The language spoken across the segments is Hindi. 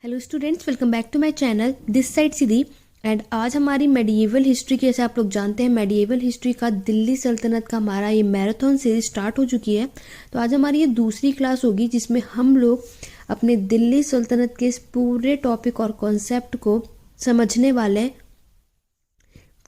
Hello students, welcome back to my channel this side Siddhi. And आज हमारी मेडिएवल हिस्ट्री की, जैसे आप लोग जानते हैं, मेडिएवल हिस्ट्री का दिल्ली सल्तनत का हमारा ये मैराथन सीरीज स्टार्ट हो चुकी है। तो आज हमारी ये दूसरी क्लास होगी जिसमें हम लोग अपने दिल्ली सल्तनत के इस पूरे टॉपिक और कॉन्सेप्ट को समझने वाले हैं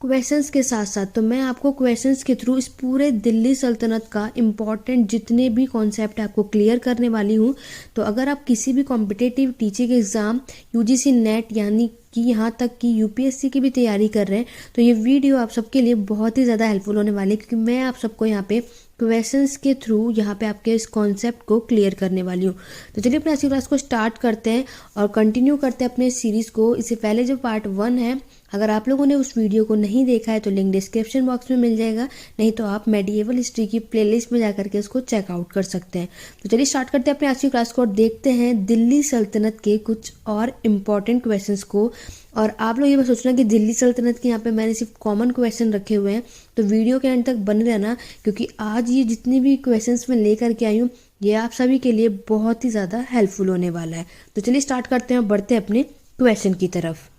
क्वेश्चंस के साथ साथ। तो मैं आपको क्वेश्चंस के थ्रू इस पूरे दिल्ली सल्तनत का इम्पॉर्टेंट जितने भी कॉन्सेप्ट आपको क्लियर करने वाली हूँ। तो अगर आप किसी भी competitive teaching exam, UGC net यानी कि यहाँ तक कि यूपीएससी की भी तैयारी कर रहे हैं, तो ये वीडियो आप सबके लिए बहुत ही ज़्यादा हेल्पफुल होने वाली है, क्योंकि मैं आप सबको यहाँ पे क्वेश्चंस के थ्रू यहाँ पे आपके इस कॉन्सेप्ट को क्लियर करने वाली हूँ। तो चलिए अपने आज की क्लास को स्टार्ट करते हैं और कंटिन्यू करते हैं अपने सीरीज़ को। इससे पहले जो पार्ट 1 है, अगर आप लोगों ने उस वीडियो को नहीं देखा है तो लिंक डिस्क्रिप्शन बॉक्स में मिल जाएगा, नहीं तो आप मेडिएवल हिस्ट्री की प्लेलिस्ट में जाकर के उसको चेकआउट कर सकते हैं। तो चलिए स्टार्ट करते हैं अपने आज की क्लास को और देखते हैं दिल्ली सल्तनत के कुछ और इम्पॉर्टेंट क्वेश्चंस को। और आप लोग ये बस सोचना कि दिल्ली सल्तनत के यहाँ पे मैंने सिर्फ कॉमन क्वेश्चन रखे हुए हैं, तो वीडियो के एंड तक बने रहना, क्योंकि आज ये जितने भी क्वेश्चंस मैं लेकर के आई हूँ ये आप सभी के लिए बहुत ही ज़्यादा हेल्पफुल होने वाला है। तो चलिए स्टार्ट करते हैं और बढ़ते हैं अपने क्वेश्चन की तरफ।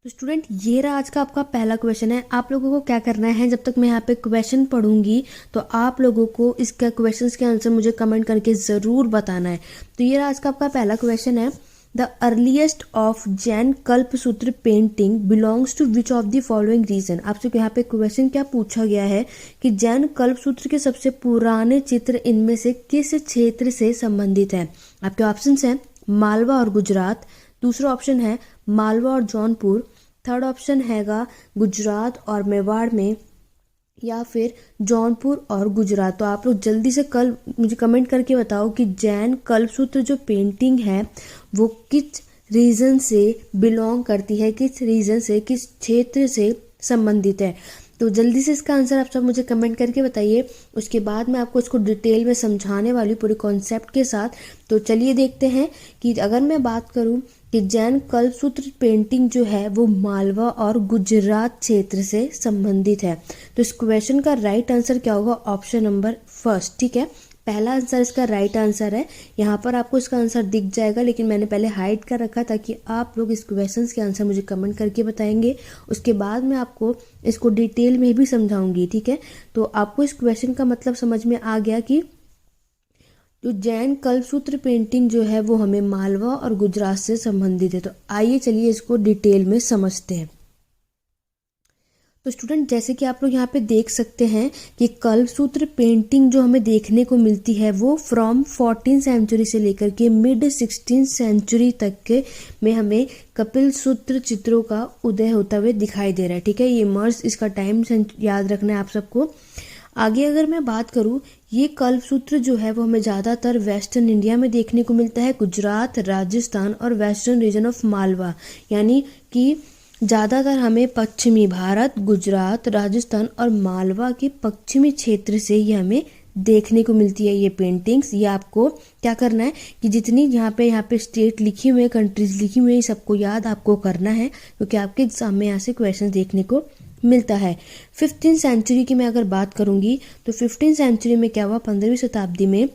तो स्टूडेंट, ये रहा आज का आपका पहला क्वेश्चन है। आप लोगों को क्या करना है, जब तक मैं यहाँ पे क्वेश्चन पढ़ूंगी तो आप लोगों को इसका क्वेश्चंस के आंसर मुझे कमेंट करके ज़रूर बताना है। तो ये रहा आज का आपका पहला क्वेश्चन है। The earliest of Jain Kalpasutra painting belongs to which of the following region. आपसे यहाँ पे क्वेश्चन क्या पूछा गया है कि जैन कल्पसूत्र के सबसे पुराने चित्र इनमें से किस क्षेत्र से संबंधित है। आपके ऑप्शन हैं मालवा और गुजरात, दूसरा ऑप्शन है मालवा और जौनपुर, थर्ड ऑप्शन हैगा गुजरात और मेवाड़ में, या फिर जौनपुर और गुजरात। तो आप लोग जल्दी से कल मुझे कमेंट करके बताओ कि जैन कल्पसूत्र जो पेंटिंग है वो किस रीजन से बिलोंग करती है, किस रीजन से, किस क्षेत्र से संबंधित है। तो जल्दी से इसका आंसर आप सब मुझे कमेंट करके बताइए। उसके बाद मैं आपको इसको डिटेल में समझाने वाली पूरे कॉन्सेप्ट के साथ। तो चलिए देखते हैं कि अगर मैं बात करूं कि जैन कल्पसूत्र पेंटिंग जो है वो मालवा और गुजरात क्षेत्र से संबंधित है, तो इस क्वेश्चन का राइट आंसर क्या होगा? Option number first. ठीक है, पहला आंसर इसका राइट आंसर है। यहाँ पर आपको इसका आंसर दिख जाएगा, लेकिन मैंने पहले हाइड कर रखा ताकि आप लोग इस क्वेश्चन के आंसर मुझे कमेंट करके बताएंगे। उसके बाद मैं आपको इसको डिटेल में भी समझाऊंगी। ठीक है, तो आपको इस क्वेश्चन का मतलब समझ में आ गया कि जो जैन कल्पसूत्र पेंटिंग जो है वो हमें मालवा और गुजरात से संबंधित है। तो आइए चलिए इसको डिटेल में समझते हैं। तो स्टूडेंट, जैसे कि आप लोग यहाँ पे देख सकते हैं कि कल्पसूत्र पेंटिंग जो हमें देखने को मिलती है वो फ्रॉम 14th सेंचुरी से लेकर के मिड 16th सेंचुरी तक के में हमें कपिल सूत्र चित्रों का उदय होता हुए दिखाई दे रहा है। ठीक है, ये मर्ज इसका टाइम याद रखना है आप सबको। आगे अगर मैं बात करूं, ये कल्पसूत्र जो है वो हमें ज़्यादातर वेस्टर्न इंडिया में देखने को मिलता है, गुजरात, राजस्थान और वेस्टर्न रीजन ऑफ मालवा, यानी कि ज़्यादातर हमें पश्चिमी भारत, गुजरात, राजस्थान और मालवा के पश्चिमी क्षेत्र से ये हमें देखने को मिलती है ये पेंटिंग्स। ये आपको क्या करना है कि जितनी यहाँ पे स्टेट लिखी हुई है, कंट्रीज लिखी हुई है, सबको याद आपको करना है, क्योंकि आपके एग्जाम में यहाँ से क्वेश्चन देखने को मिलता है। 15th सेंचुरी की मैं अगर बात करूंगी तो 15th सेंचुरी में क्या हुआ, 15वीं शताब्दी में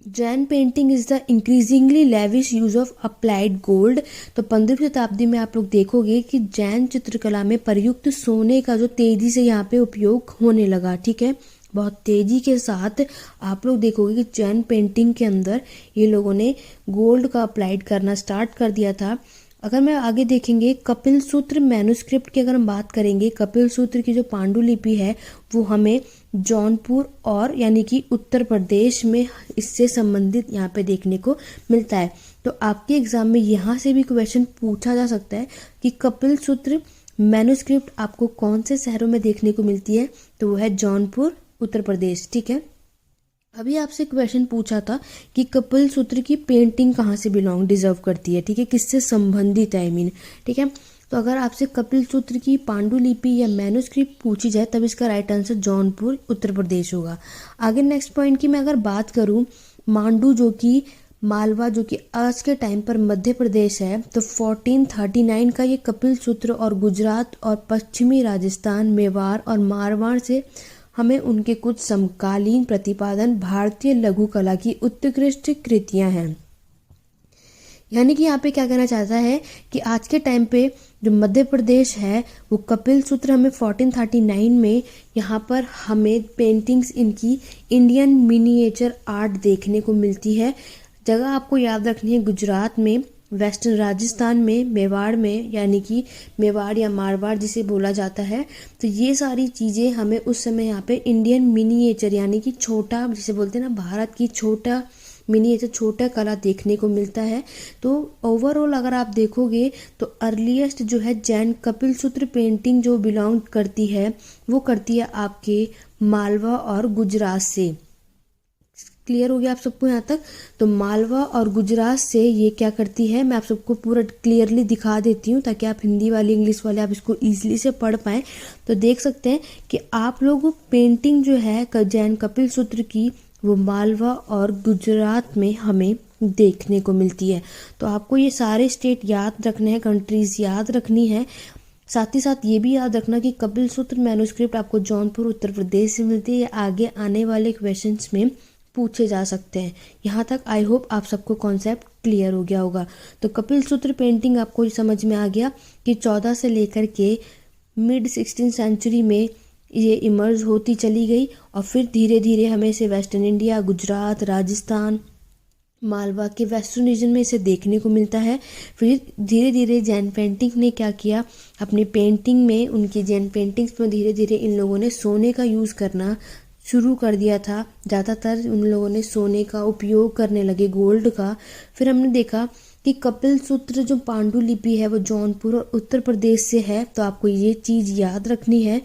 Jain painting is the increasingly lavish use of applied gold. तो 15वीं शताब्दी में आप लोग देखोगे कि जैन चित्रकला में प्रयुक्त सोने का जो तेजी से यहाँ पे उपयोग होने लगा। ठीक है, बहुत तेजी के साथ आप लोग देखोगे कि जैन पेंटिंग के अंदर ये लोगों ने गोल्ड का अप्लाइड करना स्टार्ट कर दिया था। अगर मैं आगे देखेंगे कपिल सूत्र मैन्युस्क्रिप्ट की अगर हम बात करेंगे, कपिल सूत्र की जो पांडुलिपि है वो हमें जौनपुर और यानी कि उत्तर प्रदेश में इससे संबंधित यहाँ पे देखने को मिलता है। तो आपके एग्जाम में यहाँ से भी क्वेश्चन पूछा जा सकता है कि कपिल सूत्र मैन्युस्क्रिप्ट आपको कौन से शहरों में देखने को मिलती है, तो वो है जौनपुर, उत्तर प्रदेश। ठीक है, अभी आपसे क्वेश्चन पूछा था कि कपिल सूत्र की पेंटिंग कहाँ से डिजर्व करती है। ठीक है, किससे संबंधित है, आई मीन। ठीक है, तो अगर आपसे कपिल सूत्र की पांडुलिपि या मैन्युस्क्रिप्ट पूछी जाए तब इसका राइट आंसर जौनपुर, उत्तर प्रदेश होगा। आगे नेक्स्ट पॉइंट की मैं अगर बात करूँ, मांडू जो कि मालवा जो कि आज के टाइम पर मध्य प्रदेश है, तो 1439 का ये कपिल सूत्र और गुजरात और पश्चिमी राजस्थान, मेवाड़ और मारवाड़ से हमें उनके कुछ समकालीन प्रतिपादन भारतीय लघु कला की उत्कृष्ट कृतियां हैं। यानी कि यहाँ पे क्या कहना चाहता है कि आज के टाइम पे जो मध्य प्रदेश है वो कपिल सूत्र हमें 1439 में यहाँ पर हमें पेंटिंग्स इनकी इंडियन मिनिएचर आर्ट देखने को मिलती है। जगह आपको याद रखनी है गुजरात में, वेस्टर्न राजस्थान में, मेवाड़ में, यानी कि मेवाड़ या मारवाड़ जिसे बोला जाता है। तो ये सारी चीज़ें हमें उस समय यहाँ पे इंडियन मिनिएचर यानी कि छोटा, जिसे बोलते हैं ना भारत की छोटा मिनिएचर, छोटा कला देखने को मिलता है। तो ओवरऑल अगर आप देखोगे तो अर्लीस्ट जो है जैन कपिल सूत्र पेंटिंग जो बिलोंग करती है वो करती है आपके मालवा और गुजरात से। क्लियर हो गया आप सबको यहाँ तक? तो मालवा और गुजरात से ये क्या करती है, मैं आप सबको पूरा क्लियरली दिखा देती हूँ ताकि आप हिंदी वाले इंग्लिश वाले आप इसको ईजिली से पढ़ पाएँ। तो देख सकते हैं कि आप लोग पेंटिंग जो है जैन कपिल सूत्र की वो मालवा और गुजरात में हमें देखने को मिलती है। तो आपको ये सारे स्टेट याद रखने हैं, कंट्रीज याद रखनी है। साथ ही साथ ये भी याद रखना कि कपिल सूत्र मैन्युस्क्रिप्ट आपको जौनपुर उत्तर प्रदेश से मिलती है। ये आगे आने वाले क्वेश्चंस में पूछे जा सकते हैं। यहाँ तक आई होप आप सबको कॉन्सेप्ट क्लियर हो गया होगा। तो कपिल सूत्र पेंटिंग आपको समझ में आ गया कि 14 से लेकर के मिड 16th सेंचुरी में ये इमर्ज होती चली गई और फिर धीरे धीरे हमें इसे वेस्टर्न इंडिया, गुजरात, राजस्थान, मालवा के वेस्टर्न रीजन में इसे देखने को मिलता है। फिर धीरे धीरे जैन पेंटिंग ने क्या किया, अपनी पेंटिंग में, उनकी जैन पेंटिंग्स में धीरे धीरे इन लोगों ने सोने का यूज़ करना शुरू कर दिया था। ज़्यादातर उन लोगों ने सोने का उपयोग करने लगे, गोल्ड का। फिर हमने देखा कि कपिल सूत्र जो पांडुलिपि है वो जौनपुर और उत्तर प्रदेश से है। तो आपको ये चीज़ याद रखनी है।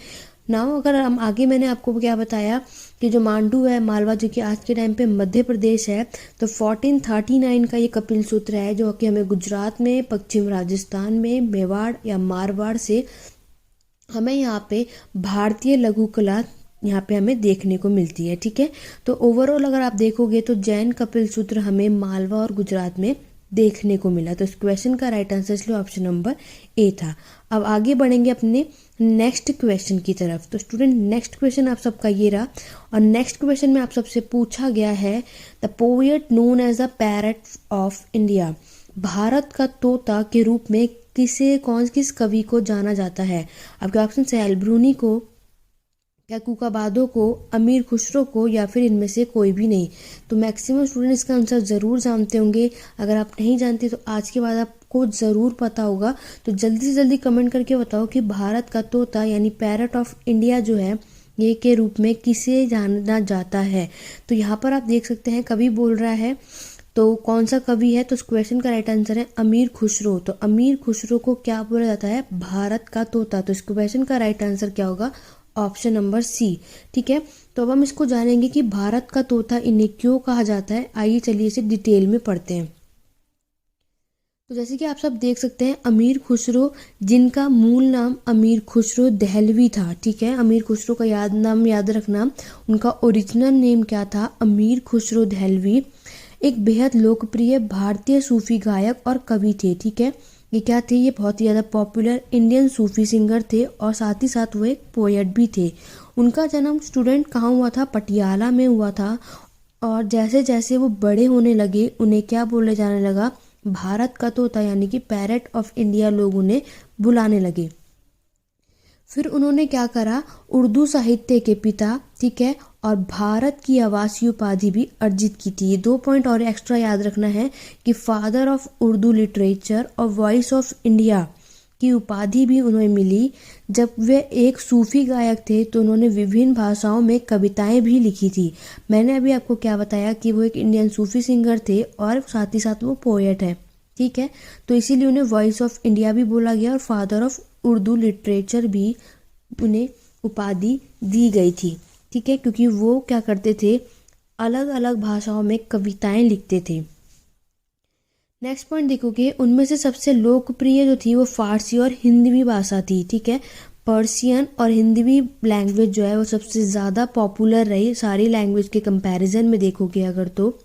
नाउ अगर हम आगे, मैंने आपको क्या बताया कि जो मांडू है मालवा जो कि आज के टाइम पे मध्य प्रदेश है, तो 1439 का ये कपिल सूत्र है जो कि हमें गुजरात में, पश्चिम राजस्थान में, मेवाड़ या मारवाड़ से हमें यहाँ पे भारतीय लघु कला यहाँ पे हमें देखने को मिलती है। ठीक है, तो ओवरऑल अगर आप देखोगे तो जैन कपिल सूत्र हमें मालवा और गुजरात में देखने को मिला। तो इस क्वेश्चन का राइट आंसर इसलिए ऑप्शन नंबर ए था। अब आगे बढ़ेंगे अपने नेक्स्ट क्वेश्चन की तरफ। तो स्टूडेंट नेक्स्ट क्वेश्चन आप सबका ये रहा और नेक्स्ट क्वेश्चन में आप सबसे पूछा गया है the poet known as the parrot of India, Bharat का तोता के रूप में किस कवि को जाना जाता है? आपके ऑप्शन है अलब्रूनी को, याकूबाबादो को, अमीर खुसरो को, या फिर इनमें से कोई भी नहीं। तो मैक्सिमम स्टूडेंट इसका आंसर ज़रूर जानते होंगे। अगर आप नहीं जानते तो आज के बाद आपको ज़रूर पता होगा। तो जल्दी से जल्दी कमेंट करके बताओ कि भारत का तोता यानी पैरट ऑफ इंडिया जो है ये के रूप में किसे जाना जाता है? तो यहाँ पर आप देख सकते हैं कवि बोल रहा है, तो कौन सा कवि है? तो इस क्वेश्चन का राइट आंसर है अमीर खुसरो। तो अमीर खुसरो को क्या बोला जाता है? भारत का तोता। तो इस क्वेश्चन का राइट आंसर क्या होगा? Option number C. ठीक है, तो अब हम इसको जानेंगे कि भारत का तोता इन्हें क्यों कहा जाता है। आइए चलिए इसे डिटेल में पढ़ते हैं। तो जैसे कि आप सब देख सकते हैं अमीर खुसरो, जिनका मूल नाम अमीर खुसरो दहलवी था। ठीक है, अमीर खुसरो का नाम याद रखना। उनका ओरिजिनल नेम क्या था? अमीर खुसरो दहलवी एक बेहद लोकप्रिय भारतीय सूफी गायक और कवि थे। ठीक है, ये क्या थे? ये बहुत ही ज़्यादा पॉपुलर इंडियन सूफी सिंगर थे और साथ ही साथ वो एक पोएट भी थे। उनका जन्म स्टूडेंट कहाँ हुआ था? पटियाला में हुआ था। और जैसे जैसे वो बड़े होने लगे उन्हें क्या बोले जाने लगा? भारत का तोता यानी कि पैरट ऑफ इंडिया लोग उन्हें बुलाने लगे। फिर उन्होंने क्या करा? उर्दू साहित्य के पिता, ठीक है, और भारत की आवासीय उपाधि भी अर्जित की थी। ये 2 पॉइंट और एक्स्ट्रा याद रखना है कि फादर ऑफ उर्दू लिटरेचर और वॉइस ऑफ इंडिया की उपाधि भी उन्हें मिली। जब वे एक सूफी गायक थे तो उन्होंने विभिन्न भाषाओं में कविताएं भी लिखी थी। मैंने अभी आपको क्या बताया कि वो एक इंडियन सूफी सिंगर थे और साथ ही साथ वो पोएट है। ठीक है, तो इसीलिए उन्हें वॉइस ऑफ इंडिया भी बोला गया और फादर ऑफ उर्दू लिटरेचर भी उन्हें उपाधि दी गई थी। ठीक है, क्योंकि वो क्या करते थे? अलग अलग भाषाओं में कविताएं लिखते थे। नेक्स्ट पॉइंट देखोगे, उनमें से सबसे लोकप्रिय जो थी वो फारसी और हिंदवी भाषा थी। ठीक है, पर्शियन और हिंदवी लैंग्वेज जो है वो सबसे ज़्यादा पॉपुलर रही सारी लैंग्वेज के कंपैरिजन में देखोगे अगर तो।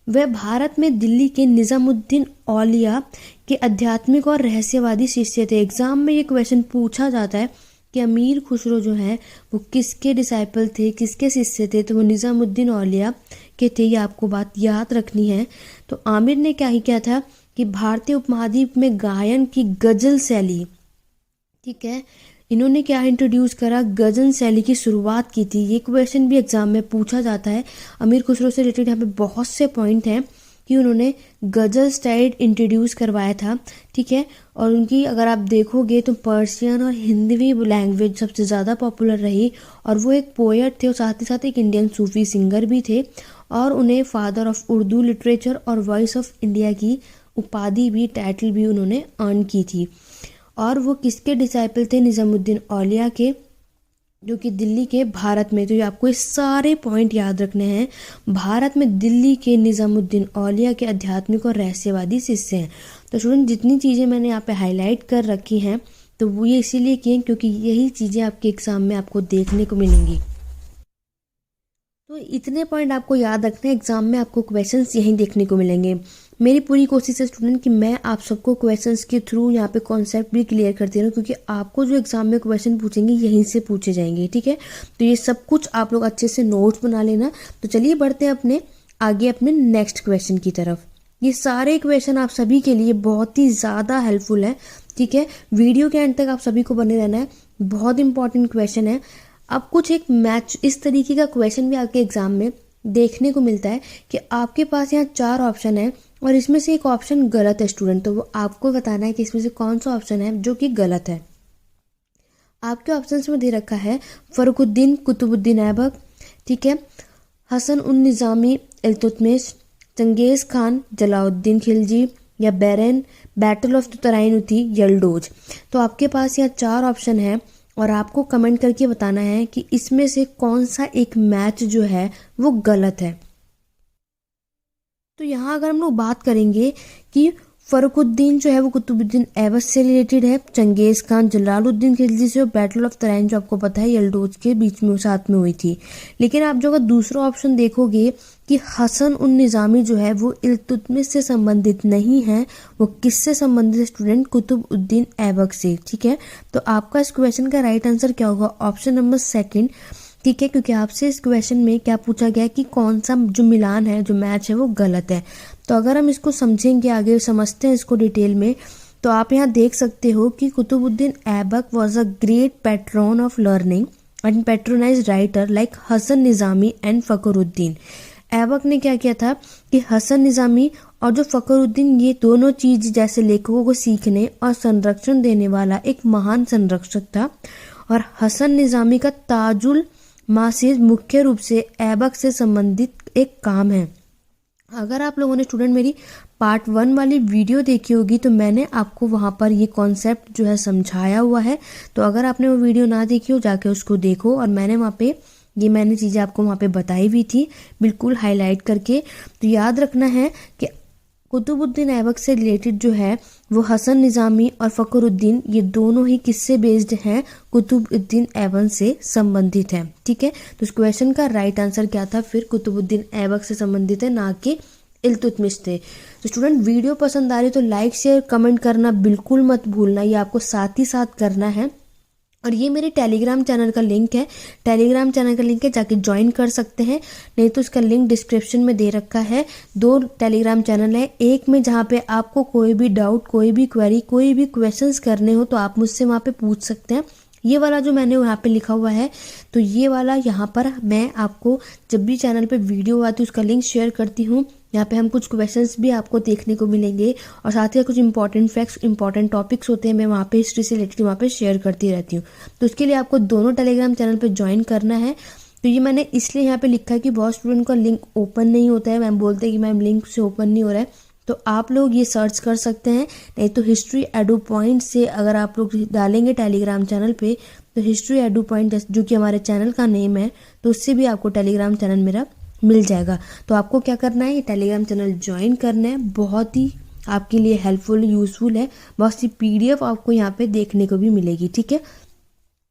वह भारत में दिल्ली के निज़ामुद्दीन औलिया के आध्यात्मिक और रहस्यवादी शिष्य थे। एग्जाम में ये क्वेश्चन पूछा जाता है कि अमीर खुसरो जो है वो किसके डिसाइपल थे, किसके शिष्य थे, तो वो निज़ामुद्दीन औलिया के थे। ये आपको बात याद रखनी है। तो आमिर ने क्या ही किया था कि भारतीय उपमहाद्वीप में गायन की गजल शैली, ठीक है, इन्होंने क्या इंट्रोड्यूस करा, गजल शैली की शुरुआत की थी। ये क्वेश्चन भी एग्जाम में पूछा जाता है। अमीर खुसरो से रिलेटेड यहाँ पे बहुत से पॉइंट हैं कि उन्होंने गजल स्टाइल इंट्रोड्यूस करवाया था, ठीक है। और उनकी अगर आप देखोगे तो पर्शियन और हिंदी लैंग्वेज सबसे ज़्यादा पॉपुलर रही। और वो एक पोएट थे और साथ ही साथ एक इंडियन सूफी सिंगर भी थे। और उन्हें फादर ऑफ उर्दू लिटरेचर और वॉइस ऑफ इंडिया की उपाधि भी, टाइटल भी उन्होंने अर्न की थी। और वो किसके डिसाइपल थे, निज़ामुद्दीन औलिया के, जो कि दिल्ली के भारत में, तो ये आपको ये सारे पॉइंट याद रखने हैं। भारत में दिल्ली के निज़ामुद्दीन औलिया के आध्यात्मिक और रहस्यवादी शिष्य हैं। तो स्टूडेंट जितनी चीज़ें मैंने यहाँ पे हाईलाइट कर रखी हैं तो वो ये इसीलिए किए क्योंकि यही चीज़ें आपके एग्जाम में आपको देखने को मिलेंगी। तो इतने पॉइंट आपको याद रखने हैं, एग्जाम में आपको क्वेश्चंस यहीं देखने को मिलेंगे। मेरी पूरी कोशिश है स्टूडेंट कि मैं आप सबको क्वेश्चंस के थ्रू यहाँ पे कॉन्सेप्ट भी क्लियर करती रहूँ, क्योंकि आपको जो एग्जाम में क्वेश्चन पूछेंगे यहीं से पूछे जाएंगे, ठीक है। तो ये सब कुछ आप लोग अच्छे से नोट्स बना लेना। तो चलिए बढ़ते हैं अपने नेक्स्ट क्वेश्चन की तरफ। ये सारे क्वेश्चन आप सभी के लिए बहुत ही ज़्यादा हेल्पफुल है, ठीक है। वीडियो के एंड तक आप सभी को बने रहना है, बहुत इंपॉर्टेंट क्वेश्चन है। अब कुछ एक मैच इस तरीके का क्वेश्चन भी आपके एग्जाम में देखने को मिलता है कि आपके पास यहाँ 4 ऑप्शन है और इसमें से एक ऑप्शन गलत है स्टूडेंट। तो वो आपको बताना है कि इसमें से कौन सा ऑप्शन है जो कि गलत है। आपके ऑप्शंस में दे रखा है फरुखुद्दीन कुतुबुद्दीन ऐबक, ठीक है, हसन उन निज़ामी इल्तुतमिश, चंगेज़ खान जलाउद्दीन खिलजी या बैटल ऑफ तराइनुती यल्डोज। तो आपके पास यहाँ 4 ऑप्शन है और आपको कमेंट करके बताना है कि इसमें से कौन सा एक मैच जो है वो गलत है। तो यहाँ अगर हम लोग बात करेंगे कि फरुखुद्दीन जो है वो कुतुबुद्दीन ऐबक से रिलेटेड है, चंगेज़ खान जलालुद्दीन खिलजी से, और बैटल ऑफ तराइन जो आपको पता है यल्डोज के बीच में साथ में हुई थी। लेकिन आप जो अगर दूसरा ऑप्शन देखोगे कि हसन उन निज़ामी जो है वो इल्तुतमिश से संबंधित नहीं है, वो किससे संबंधित है स्टूडेंट, कुतुबुद्दीन ऐबक से, ठीक है। तो आपका इस क्वेश्चन का राइट आंसर क्या होगा, ऑप्शन नंबर 2, ठीक है, क्योंकि आपसे इस क्वेश्चन में क्या पूछा गया है कि कौन सा जो मिलान है, जो मैच है वो गलत है। तो अगर हम इसको समझेंगे, आगे समझते हैं इसको डिटेल में, तो आप यहाँ देख सकते हो कि Qutbuddin Aibak was a great patron of learning and patronize writer like Hasan Nizami and Fakhruddin. Aibak ने क्या किया था कि हसन निज़ामी और जो फखरुद्दीन, ये दोनों चीज जैसे लेखकों को सीखने और संरक्षण देने वाला एक महान संरक्षक था। और हसन निज़ामी का ताजुल मासिर मुख्य रूप से ऐबक से संबंधित एक काम है। अगर आप लोगों ने स्टूडेंट मेरी पार्ट 1 वाली वीडियो देखी होगी तो मैंने आपको वहाँ पर ये कॉन्सेप्ट जो है समझाया हुआ है। तो अगर आपने वो वीडियो ना देखी हो जाके उसको देखो, और मैंने चीज़ें आपको वहाँ पे बताई भी थी बिल्कुल हाईलाइट करके। तो याद रखना है कि कुतुबुद्दीन ऐबक से रिलेटेड जो है वो हसन निज़ामी और फखरुद्दीन, ये दोनों ही किससे बेस्ड हैं, कुतुबुद्दीन ऐबक से संबंधित है, ठीक है। तो इस क्वेश्चन का राइट आंसर क्या था फिर, कुतुबुद्दीन ऐबक से संबंधित है, ना कि इल्तुतमिश थे। तो स्टूडेंट वीडियो पसंद आ रही तो लाइक शेयर कमेंट करना बिल्कुल मत भूलना, ये आपको साथ ही साथ करना है। और ये मेरे टेलीग्राम चैनल का लिंक है, जाके ज्वाइन कर सकते हैं, नहीं तो इसका लिंक डिस्क्रिप्शन में दे रखा है। 2 टेलीग्राम चैनल है, एक में जहाँ पे आपको कोई भी डाउट, कोई भी क्वेरी, कोई भी क्वेश्चंस करने हो तो आप मुझसे वहाँ पे पूछ सकते हैं। ये वाला जो मैंने यहाँ पे लिखा हुआ है, तो ये वाला यहाँ पर मैं आपको जब भी चैनल पे वीडियो आती है उसका लिंक शेयर करती हूँ। यहाँ पे हम कुछ क्वेश्चंस भी आपको देखने को मिलेंगे और साथ ही कुछ इंपॉर्टेंट फैक्ट्स, इंपॉर्टेंट टॉपिक्स होते हैं, मैं वहाँ पे हिस्ट्री से रिलेटेड वहाँ पे शेयर करती रहती हूँ। तो उसके लिए आपको दोनों टेलीग्राम चैनल पे ज्वाइन करना है। तो ये मैंने इसलिए यहाँ पे लिखा है कि बहुत स्टूडेंट का लिंक ओपन नहीं होता है, मैम बोलते हैं कि मैम लिंक से ओपन नहीं हो रहा है। तो आप लोग ये सर्च कर सकते हैं, नहीं तो हिस्ट्री एडू पॉइंट से अगर आप लोग डालेंगे टेलीग्राम चैनल पे तो हिस्ट्री एडू पॉइंट जो कि हमारे चैनल का नेम है, तो उससे भी आपको टेलीग्राम चैनल मेरा मिल जाएगा। तो आपको क्या करना है, ये टेलीग्राम चैनल ज्वाइन करना है, बहुत ही आपके लिए हेल्पफुल यूजफुल है। बहुत सी PDF आपको यहाँ पे देखने को भी मिलेगी, ठीक है।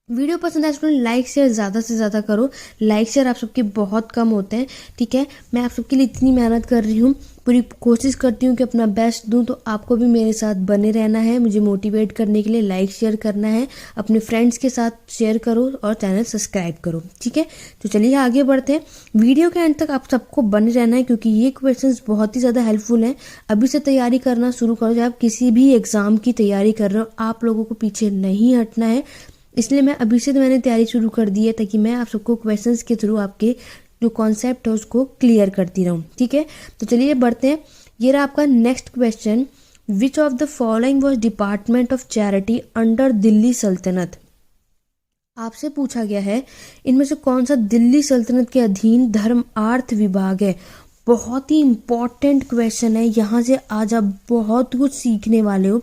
वीडियो पसंद आए स्टूडेंट लाइक शेयर ज़्यादा से ज़्यादा करो। लाइक शेयर आप सबके बहुत कम होते हैं, ठीक है। मैं आप सबके लिए इतनी मेहनत कर रही हूँ, पूरी कोशिश करती हूँ कि अपना बेस्ट दूँ, तो आपको भी मेरे साथ बने रहना है। मुझे मोटिवेट करने के लिए लाइक शेयर करना है, अपने फ्रेंड्स के साथ शेयर करो और चैनल सब्सक्राइब करो, ठीक है। तो चलिए आगे बढ़ते हैं। वीडियो के एंड तक आप सबको बने रहना है क्योंकि ये क्वेश्चंस बहुत ही ज़्यादा हेल्पफुल हैं। अभी से तैयारी करना शुरू करो। जब आप किसी भी एग्ज़ाम की तैयारी कर रहे हो, आप लोगों को पीछे नहीं हटना है। इसलिए मैं अभी से मैंने तैयारी शुरू कर दी है ताकि मैं आप सबको क्वेश्चंस के थ्रू आपके जो कॉन्सेप्ट है उसको क्लियर करती रहूँ, ठीक है। तो चलिए बढ़ते हैं। ये रहा आपका next question. Which of the following was department of charity under Delhi सल्तनत। आपसे पूछा गया है इनमें से कौन सा दिल्ली सल्तनत के अधीन धर्म आर्थ विभाग है। बहुत ही इंपॉर्टेंट क्वेश्चन है, यहाँ से आज आप बहुत कुछ सीखने वाले हो,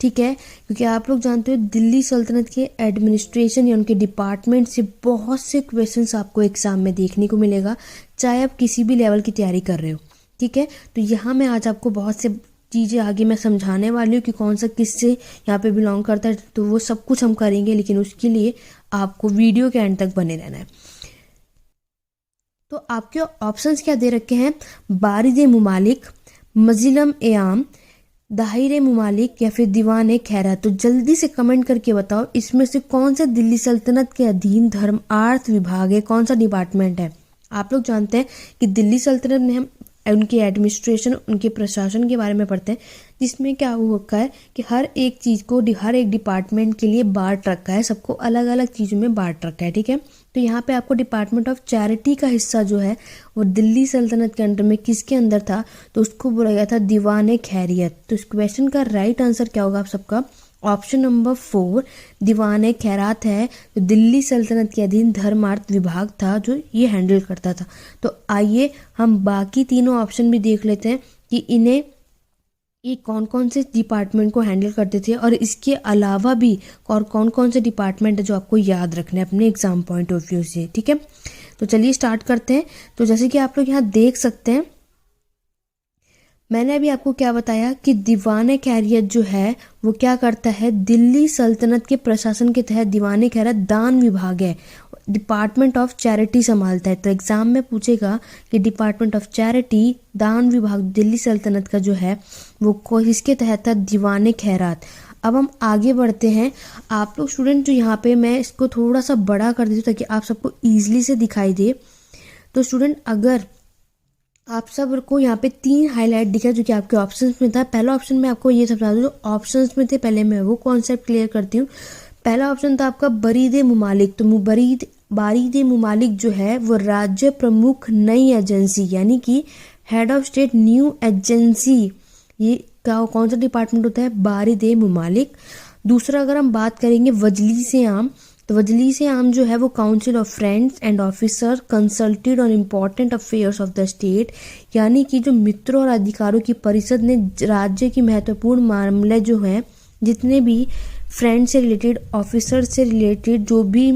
ठीक है। क्योंकि आप लोग जानते हो दिल्ली सल्तनत के एडमिनिस्ट्रेशन या उनके डिपार्टमेंट से बहुत से क्वेश्चंस आपको एग्जाम में देखने को मिलेगा, चाहे आप किसी भी लेवल की तैयारी कर रहे हो, ठीक है। तो यहाँ मैं आज आपको बहुत से चीज़ें आगे मैं समझाने वाली हूँ कि कौन सा किससे यहाँ पे बिलोंग करता है, तो वो सब कुछ हम करेंगे, लेकिन उसके लिए आपको वीडियो के एंड तक बने रहना है। तो आपके ऑप्शंस क्या दे रखे हैं, बारिद मुमालिक, मजिलम ए आम, दाहिर मुमालिक या फिर दीवान खैरात। तो जल्दी से कमेंट करके बताओ इसमें से कौन सा दिल्ली सल्तनत के अधीन धर्म आर्थ विभाग है, कौन सा डिपार्टमेंट है। आप लोग जानते हैं कि दिल्ली सल्तनत में हम उनके एडमिनिस्ट्रेशन, उनके प्रशासन के बारे में पढ़ते हैं, जिसमें क्या हुआ है कि हर एक चीज़ को हर एक डिपार्टमेंट के लिए बांट रखा है, सबको अलग अलग चीज़ों में बांट रखा है, ठीक है। तो यहाँ पे आपको डिपार्टमेंट ऑफ चैरिटी का हिस्सा जो है वो दिल्ली सल्तनत के अंडर में किसके अंदर था, तो उसको बोला गया था दीवान खैरियत। तो इस क्वेश्चन का राइट आंसर क्या होगा आप सबका, ऑप्शन नंबर 4 दीवान खैरात है। तो दिल्ली सल्तनत के अधीन धर्मार्थ विभाग था जो ये हैंडल करता था। तो आइए हम बाकी तीनों ऑप्शन भी देख लेते हैं कि इन्हें ये कौन कौन से डिपार्टमेंट को हैंडल करते थे, और इसके अलावा भी और कौन कौन से डिपार्टमेंट है जो आपको याद रखना है अपने एग्जाम पॉइंट ऑफ व्यू से, ठीक है। तो चलिए स्टार्ट करते हैं। तो जैसे कि आप लोग यहाँ देख सकते हैं, मैंने अभी आपको क्या बताया कि दीवान खैरियत जो है वो क्या करता है, दिल्ली सल्तनत के प्रशासन के तहत दीवान खैरियत दान विभाग है, डिपार्टमेंट ऑफ चैरिटी संभालता है। तो एग्जाम में पूछेगा कि डिपार्टमेंट ऑफ चैरिटी दान विभाग दिल्ली सल्तनत का जो है वो किसके तहत था, दीवान खैरात। अब हम आगे बढ़ते हैं। आप लोग स्टूडेंट जो यहाँ पे मैं इसको थोड़ा सा बड़ा कर देती हूँ ताकि आप सबको ईजिली से दिखाई दे। तो स्टूडेंट अगर आप सबको यहाँ पे 3 हाईलाइट दिखा जो कि आपके ऑप्शंस में था। पहला ऑप्शन में आपको ये समझा दूँ, जो ऑप्शंस में थे पहले मैं वो कॉन्सेप्ट क्लियर करती हूँ। पहला ऑप्शन था आपका बरीद मुमालिक। तो बारिद मुमालिक जो है वो राज्य प्रमुख नई एजेंसी, यानी कि head of state new agency, ये क्या कौन सा डिपार्टमेंट होता है, बारिद मुमालिक। दूसरा अगर हम बात करेंगे वजलिस आम, तो वजलिस आम जो है वो council of friends and officer consulted on important affairs of the state, यानी कि जो मित्रों और अधिकारों की परिषद ने राज्य की महत्वपूर्ण मामले जो हैं, जितने भी फ्रेंड से रिलेटेड, ऑफिसर से रिलेटेड जो भी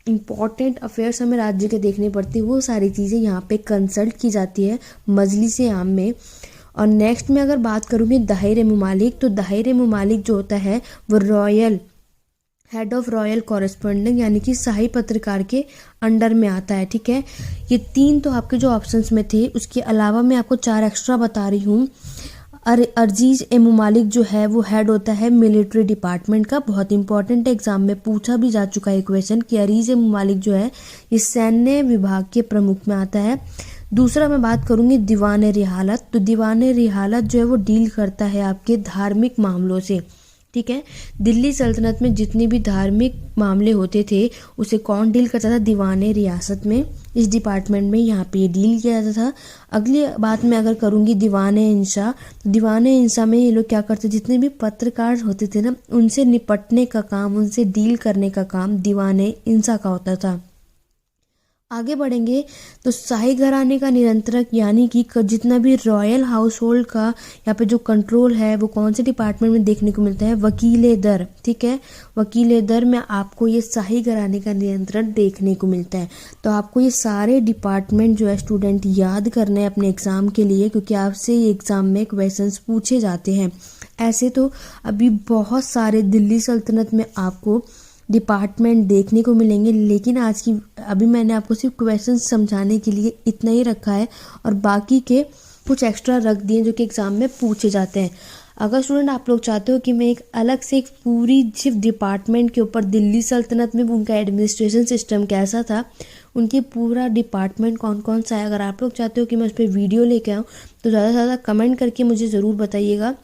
इम्पॉर्टेंट अफेयर्स हमें राज्य के देखने पड़ती है, वो सारी चीज़ें यहाँ पे कंसल्ट की जाती है मजलिस आम में। और नेक्स्ट में अगर बात करूँगी दाहिर मुमालिक, तो दाहिर मुमालिक जो होता है वो royal head of royal correspondent, यानी कि शाही पत्रकार के अंडर में आता है, ठीक है। ये 3 तो आपके जो ऑप्शंस में थे, उसके अलावा मैं आपको 4 एक्स्ट्रा बता रही हूँ। अजीज मुमालिक जो है वो हेड होता है मिलिट्री डिपार्टमेंट का, बहुत इंपॉर्टेंट एग्जाम में पूछा भी जा चुका है क्वेश्चन कि अजीज मुमालिक जो है ये सैन्य विभाग के प्रमुख में आता है। दूसरा मैं बात करूँगी दीवान रिहालत। तो दीवान रिहालत जो है वो डील करता है आपके धार्मिक मामलों से, ठीक है। दिल्ली सल्तनत में जितने भी धार्मिक मामले होते थे उसे कौन डील करता था, दीवान रियासत में, इस डिपार्टमेंट में यहाँ पे डील किया जाता था। अगली बात मैं अगर करूँगी दीवान इंसा, तो दीवान इंसा में ये लोग क्या करते, जितने भी पत्रकार होते थे ना, उनसे निपटने का काम, उनसे डील करने का काम दीवान इंसा का होता था। आगे बढ़ेंगे तो शाही घराने का नियंत्रक, यानी कि जितना भी रॉयल हाउस होल्ड का यहाँ पे जो कंट्रोल है वो कौन से डिपार्टमेंट में देखने को मिलता है, वकील दर, ठीक है। वकील दर में आपको ये शाही घराने का नियंत्रण देखने को मिलता है। तो आपको ये सारे डिपार्टमेंट जो है स्टूडेंट याद करने हैं अपने एग्जाम के लिए, क्योंकि आपसे ये एग्जाम में क्वेश्चंस पूछे जाते हैं। ऐसे तो अभी बहुत सारे दिल्ली सल्तनत में आपको डिपार्टमेंट देखने को मिलेंगे, लेकिन अभी मैंने आपको सिर्फ क्वेश्चन समझाने के लिए इतना ही रखा है और बाकी के कुछ एक्स्ट्रा रख दिए जो कि एग्ज़ाम में पूछे जाते हैं। अगर स्टूडेंट आप लोग चाहते हो कि मैं एक अलग से एक पूरी सिर्फ डिपार्टमेंट के ऊपर दिल्ली सल्तनत में उनका एडमिनिस्ट्रेशन सिस्टम कैसा था, उनकी पूरा डिपार्टमेंट कौन कौन सा है, अगर आप लोग चाहते हो कि मैं उस पर वीडियो लेके आऊँ तो ज़्यादा से ज़्यादा कमेंट करके मुझे ज़रूर बताइएगा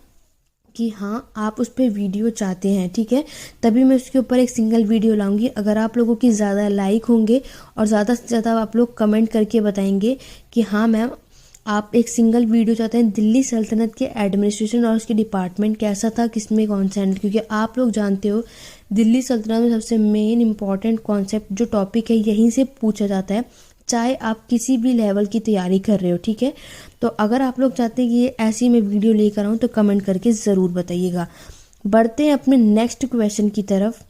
कि हाँ आप उस पर वीडियो चाहते हैं, ठीक है। तभी मैं उसके ऊपर एक सिंगल वीडियो लाऊंगी। अगर आप लोगों की ज़्यादा लाइक होंगे और ज़्यादा से ज़्यादा आप लोग कमेंट करके बताएंगे कि हाँ मैम आप एक सिंगल वीडियो चाहते हैं दिल्ली सल्तनत के एडमिनिस्ट्रेशन और उसके डिपार्टमेंट कैसा था, किसमें कौन सा, क्योंकि आप लोग जानते हो दिल्ली सल्तनत में सबसे मेन इंपॉर्टेंट कॉन्सेप्ट जो टॉपिक है यहीं से पूछा जाता है, चाहे आप किसी भी लेवल की तैयारी कर रहे हो, ठीक है। तो अगर आप लोग चाहते हैं कि ये ऐसी मैं वीडियो लेकर आऊँ तो कमेंट करके ज़रूर बताइएगा। बढ़ते हैं अपने नेक्स्ट क्वेश्चन की तरफ।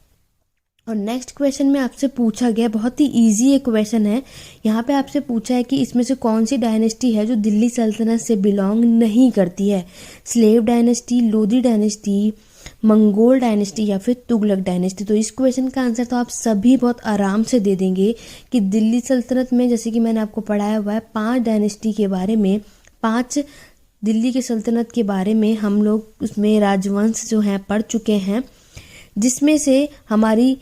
और नेक्स्ट क्वेश्चन में आपसे पूछा गया, बहुत ही इजी एक क्वेश्चन है। यहाँ पे आपसे पूछा है कि इसमें से कौन सी डायनेस्टी है जो दिल्ली सल्तनत से बिलोंग नहीं करती है, slave dynasty, Lodhi dynasty, Mongol dynasty या फिर तुगलक डायनेस्टी। तो इस क्वेश्चन का आंसर तो आप सभी बहुत आराम से दे देंगे कि दिल्ली सल्तनत में, जैसे कि मैंने आपको पढ़ाया हुआ है 5 डायनेस्टी के बारे में, 5 दिल्ली के सल्तनत के बारे में हम लोग उसमें राजवंश जो हैं पढ़ चुके हैं, जिसमें से हमारी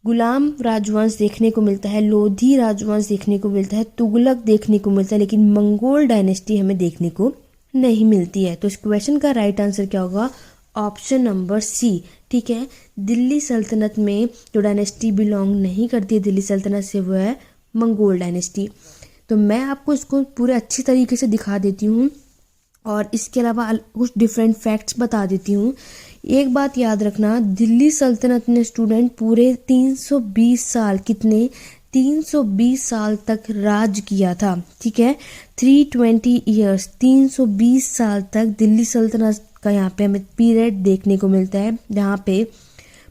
गुलाम राजवंश देखने को मिलता है, लोधी राजवंश देखने को मिलता है, तुगलक देखने को मिलता है, लेकिन मंगोल डायनेस्टी हमें देखने को नहीं मिलती है। तो इस क्वेश्चन का राइट आंसर क्या होगा, ऑप्शन नंबर सी, ठीक है। दिल्ली सल्तनत में जो डायनेस्टी बिलोंग नहीं करती है दिल्ली सल्तनत से, वो है मंगोल डायनेस्टी। तो मैं आपको इसको पूरे अच्छी तरीके से दिखा देती हूँ और इसके अलावा कुछ डिफरेंट फैक्ट्स बता देती हूँ। एक बात याद रखना, दिल्ली सल्तनत ने स्टूडेंट पूरे 320 साल, कितने, 320 साल तक राज किया था, ठीक है। 320 ईयर्स, 320 साल तक दिल्ली सल्तनत का यहाँ पे हमें पीरियड देखने को मिलता है, जहाँ पे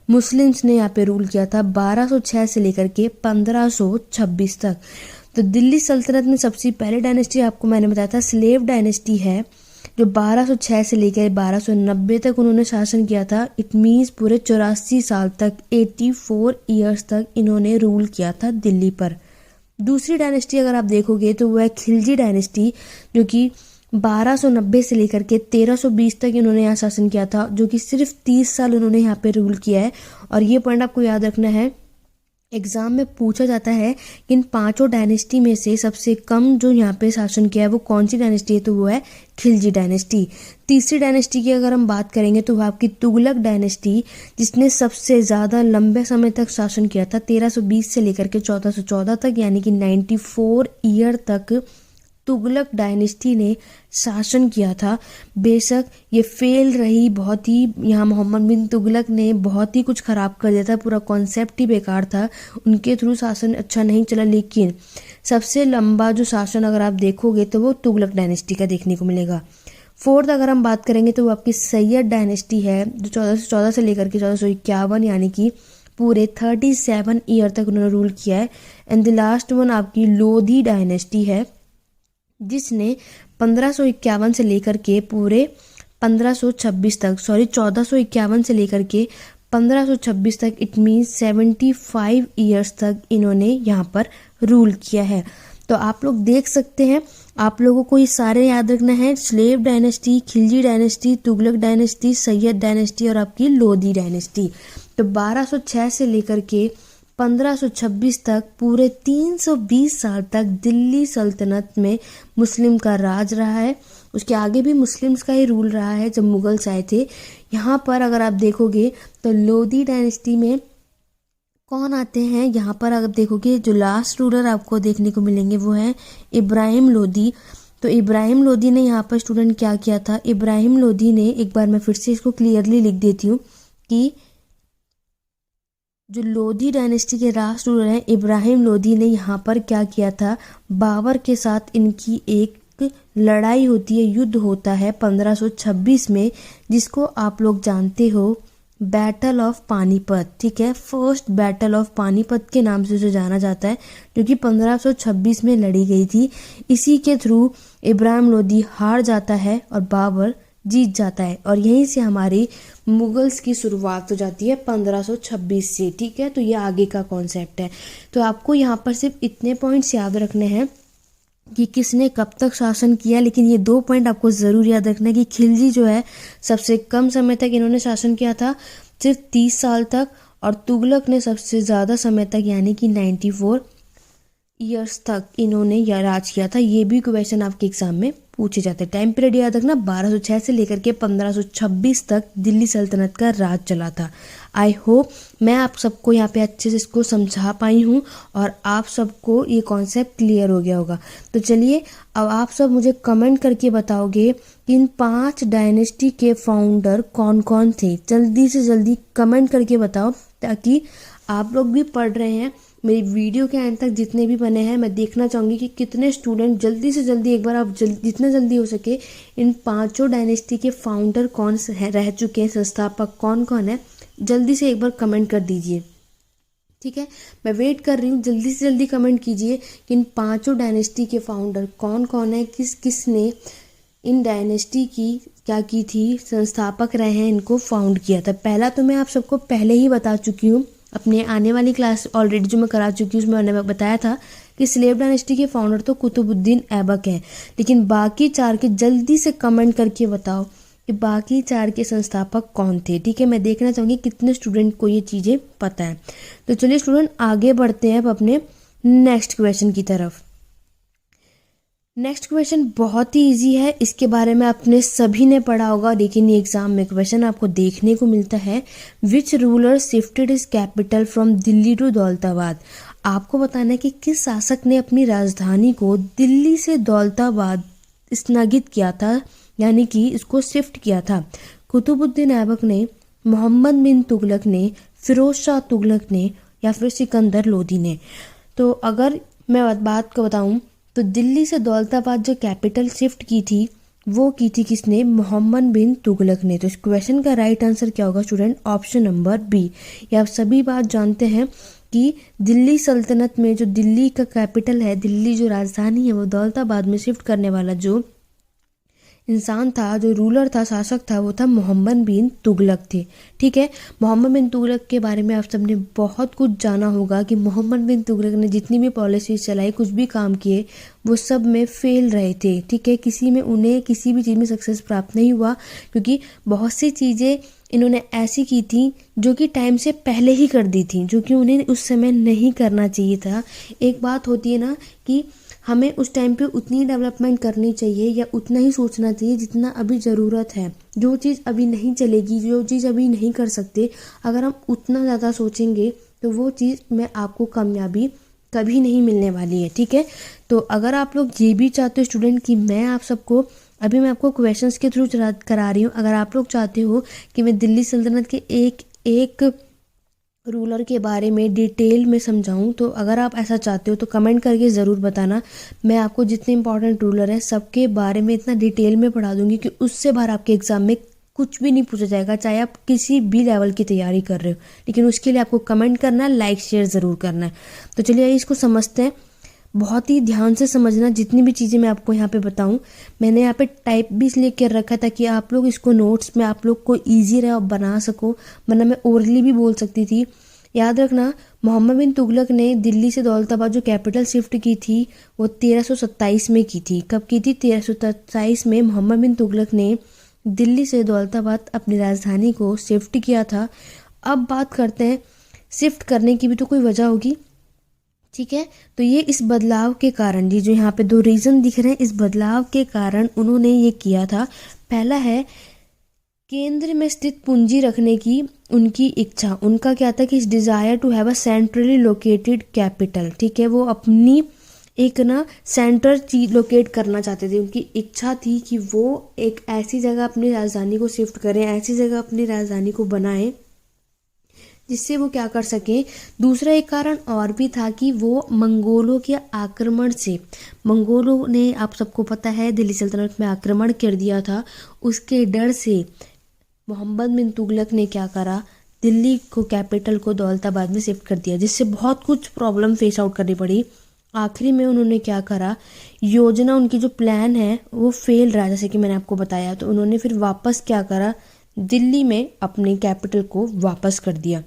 मुस्लिम्स ने यहाँ पे रूल किया था 1206 से लेकर के 1526 तक। तो दिल्ली सल्तनत में सबसे पहले डायनेस्टी आपको मैंने बताया था स्लेव डायनेस्टी है, जो 1206 से लेकर 1290 तक उन्होंने शासन किया था। इट मीन्स पूरे 84 साल तक, 84 ईयर्स तक इन्होंने रूल किया था दिल्ली पर। दूसरी डायनेस्टी अगर आप देखोगे तो वह है खिलजी डायनेस्टी, जो कि 1290 से लेकर के 1320 तक इन्होंने यहाँ शासन किया था, जो कि सिर्फ 30 साल उन्होंने यहाँ पे रूल किया है। और ये पॉइंट आपको याद रखना है, एग्जाम में पूछा जाता है कि इन 5 डायनेस्टी में से सबसे कम जो यहाँ पे शासन किया है वो कौन सी डायनेस्टी है, तो वो है खिलजी डायनेस्टी। तीसरी डायनेस्टी की अगर हम बात करेंगे तो वो आपकी तुगलक डायनेस्टी, जिसने सबसे ज़्यादा लंबे समय तक शासन किया था, 1320 से लेकर के 1414 तक, यानी कि 94 ईयर तक तुगलक डायनेस्टी ने शासन किया था। बेशक ये फेल रही, बहुत ही, यहाँ मोहम्मद बिन तुगलक ने बहुत ही कुछ ख़राब कर दिया था, पूरा कॉन्सेप्ट ही बेकार था, उनके थ्रू शासन अच्छा नहीं चला। लेकिन सबसे लंबा जो शासन अगर आप देखोगे तो वो तुगलक डायनेस्टी का देखने को मिलेगा। फोर्थ अगर हम बात करेंगे तो वो आपकी सैयद डायनेस्टी है, जो 1414 से लेकर के 1451, यानी कि पूरे 37 ईयर तक उन्होंने रूल किया है। एंड द लास्ट वन आपकी लोधी डायनेस्टी है, जिसने 1551 से लेकर के पूरे 1526 तक, 1451 से लेकर के 1526 तक, इट मीन्स 75 ईयर्स तक इन्होंने यहाँ पर रूल किया है। तो आप लोग देख सकते हैं, आप लोगों को ये सारे याद रखना है, slave dynasty, Khilji dynasty, Tughlaq dynasty, Syed dynasty और आपकी लोधी डायनेस्टी। तो 1206 से लेकर के 1526 तक पूरे 320 साल तक दिल्ली सल्तनत में मुस्लिम का राज रहा है। उसके आगे भी मुस्लिम्स का ही रूल रहा है जब मुगल्स आए थे। यहाँ पर अगर आप देखोगे तो लोधी डायनेस्टी में कौन आते हैं, यहाँ पर अगर देखोगे जो लास्ट रूलर आपको देखने को मिलेंगे वो है इब्राहिम लोधी। तो इब्राहिम लोधी ने यहाँ पर स्टूडेंट क्या किया था, इब्राहिम लोधी ने, एक बार मैं फिर से इसको क्लियरली लिख देती हूँ कि जो लोधी डायनेस्टी के लास्ट रूलर हैं इब्राहिम लोधी ने यहाँ पर क्या किया था, बाबर के साथ इनकी एक लड़ाई होती है, युद्ध होता है 1526 में, जिसको आप लोग जानते हो बैटल ऑफ पानीपत, ठीक है। फर्स्ट बैटल ऑफ पानीपत के नाम से उसे जाना जाता है, जो कि 1526 में लड़ी गई थी। इसी के थ्रू इब्राहिम लोधी हार जाता है और बाबर जीत जाता है और यहीं से हमारी मुगल्स की शुरुआत हो जाती है 1526 से। ठीक है, तो ये आगे का कॉन्सेप्ट है। तो आपको यहाँ पर सिर्फ इतने पॉइंट्स याद रखने हैं कि किसने कब तक शासन किया, लेकिन ये 2 पॉइंट आपको ज़रूर याद रखना है कि खिलजी जो है सबसे कम समय तक इन्होंने शासन किया था, सिर्फ 30 साल तक, और तुगलक ने सबसे ज़्यादा समय तक यानी कि 94 ईयर्स तक इन्होंने यह राज किया था। ये भी क्वेश्चन आपके एग्जाम में पूछे जाते हैं। टाइम पीरियड याद रखना, 1206 से लेकर के 1526 तक दिल्ली सल्तनत का राज चला था। आई होप मैं आप सबको यहाँ पे अच्छे से इसको समझा पाई हूँ और आप सबको ये कॉन्सेप्ट क्लियर हो गया होगा। तो चलिए अब आप सब मुझे कमेंट करके बताओगे कि इन 5 डायनेस्टी के फाउंडर कौन कौन थे। जल्दी से जल्दी कमेंट करके बताओ, ताकि आप लोग भी पढ़ रहे हैं मेरी वीडियो के एंड तक जितने भी बने हैं, मैं देखना चाहूँगी कि कितने स्टूडेंट जल्दी से जल्दी एक बार आप जितना जल्दी हो सके इन 5 डायनेस्टी के फाउंडर कौन है, रह चुके हैं, संस्थापक कौन कौन है, जल्दी से एक बार कमेंट कर दीजिए। ठीक है, मैं वेट कर रही हूँ, जल्दी से जल्दी कमेंट कीजिए कि इन 5 डायनेस्टी के फाउंडर कौन कौन है, किसने इन डायनेस्टी की क्या की थी, संस्थापक रहे हैं, इनको फाउंड किया था। पहला तो मैं आप सबको पहले ही बता चुकी हूँ, अपने आने वाली क्लास ऑलरेडी जो मैं करा चुकी हूँ उसमें मैंने बताया था कि स्लेव डायनेस्टी के फाउंडर तो कुतुबुद्दीन ऐबक हैं। लेकिन बाकी 4 के जल्दी से कमेंट करके बताओ कि बाकी 4 के संस्थापक कौन थे। ठीक है, मैं देखना चाहूँगी कितने स्टूडेंट को ये चीज़ें पता है। तो चलिए स्टूडेंट आगे बढ़ते हैं अब अपने नेक्स्ट क्वेश्चन की तरफ। नेक्स्ट क्वेश्चन बहुत ही इजी है, इसके बारे में आपने सभी ने पढ़ा होगा, लेकिन ये एग्जाम में क्वेश्चन आपको देखने को मिलता है। Which ruler shifted his capital from Delhi to Daulatabad. आपको बताना है कि किस शासक ने अपनी राजधानी को दिल्ली से दौलताबाद स्थगित किया था, यानी कि इसको शिफ्ट किया था। कुतुबुद्दीन ऐबक ने, मोहम्मद बिन तुगलक ने, फिरोज शाह तुगलक ने, या फिर सिकंदर लोदी ने। तो अगर मैं बात को बताऊं तो दिल्ली से दौलताबाद जो कैपिटल शिफ्ट की थी वो की थी किसने, मोहम्मद बिन तुगलक ने। तो इस क्वेश्चन का राइट आंसर क्या होगा स्टूडेंट, ऑप्शन नंबर बी। ये आप सभी बात जानते हैं कि दिल्ली सल्तनत में जो दिल्ली का कैपिटल है, दिल्ली जो राजधानी है, वो दौलताबाद में शिफ्ट करने वाला जो इंसान था, जो रूलर था, शासक था, वो था मोहम्मद बिन तुगलक थे। ठीक है, मोहम्मद बिन तुगलक के बारे में आप सबने बहुत कुछ जाना होगा कि मोहम्मद बिन तुगलक ने जितनी भी पॉलिसीज चलाई, कुछ भी काम किए, वो सब में फेल रहे थे। ठीक है, किसी में उन्हें किसी भी चीज़ में सक्सेस प्राप्त नहीं हुआ, क्योंकि बहुत सी चीज़ें इन्होंने ऐसी की थी जो कि टाइम से पहले ही कर दी थी, जो कि उन्हें उस समय नहीं करना चाहिए था। एक बात होती है ना कि हमें उस टाइम पे उतनी डेवलपमेंट करनी चाहिए या उतना ही सोचना चाहिए जितना अभी ज़रूरत है। जो चीज़ अभी नहीं चलेगी, जो चीज़ अभी नहीं कर सकते, अगर हम उतना ज़्यादा सोचेंगे तो वो चीज़ में आपको कामयाबी कभी नहीं मिलने वाली है। ठीक है, तो अगर आप लोग ये भी चाहते हो स्टूडेंट कि मैं आप सबको अभी मैं आपको क्वेश्चंस के थ्रू करा रही हूँ, अगर आप लोग चाहते हो कि मैं दिल्ली सल्तनत के एक रूलर के बारे में डिटेल में समझाऊं, तो अगर आप ऐसा चाहते हो तो कमेंट करके ज़रूर बताना। मैं आपको जितने इंपॉर्टेंट रूलर हैं सबके बारे में इतना डिटेल में पढ़ा दूंगी कि उससे बाहर आपके एग्जाम में कुछ भी नहीं पूछा जाएगा, चाहे आप किसी भी लेवल की तैयारी कर रहे हो। लेकिन उसके लिए आपको कमेंट करना है, लाइक शेयर ज़रूर करना है। तो चलिए इसको समझते हैं, बहुत ही ध्यान से समझना जितनी भी चीज़ें मैं आपको यहाँ पे बताऊँ। मैंने यहाँ पे टाइप भी इसलिए कर रखा था कि आप लोग इसको नोट्स में आप लोग को ईजी रहे और बना सको, वरना मैं ओरली भी बोल सकती थी। याद रखना, मोहम्मद बिन तुगलक ने दिल्ली से दौलताबाद जो कैपिटल शिफ्ट की थी वो 1327 में की थी। कब की थी, 1327 में मोहम्मद बिन तुगलक ने दिल्ली से दौलताबाद अपनी राजधानी को शिफ्ट किया था। अब बात करते हैं, शिफ्ट करने की भी तो कोई वजह होगी। ठीक है, तो ये इस बदलाव के कारण, ये जो यहाँ पे 2 रीज़न दिख रहे हैं, इस बदलाव के कारण उन्होंने ये किया था। पहला है केंद्र में स्थित पूंजी रखने की उनकी इच्छा। उनका क्या था कि desire to have a centrally located capital. ठीक है, वो अपनी एक ना सेंटर चीज लोकेट करना चाहते थे। उनकी इच्छा थी कि वो एक ऐसी जगह अपनी राजधानी को शिफ्ट करें, ऐसी जगह अपनी राजधानी को बनाएं जिससे वो क्या कर सकें। दूसरा एक कारण और भी था कि वो मंगोलों के आक्रमण से, मंगोलों ने आप सबको पता है दिल्ली सल्तनत में आक्रमण कर दिया था, उसके डर से मोहम्मद बिन तुगलक ने क्या करा, दिल्ली को कैपिटल को दौलताबाद में शिफ्ट कर दिया, जिससे बहुत कुछ प्रॉब्लम फेस आउट करनी पड़ी। आखिरी में उन्होंने क्या करा, योजना उनकी जो प्लान है वो फेल रहा, जैसे कि मैंने आपको बताया। तो उन्होंने फिर वापस क्या करा, दिल्ली में अपनी कैपिटल को वापस कर दिया,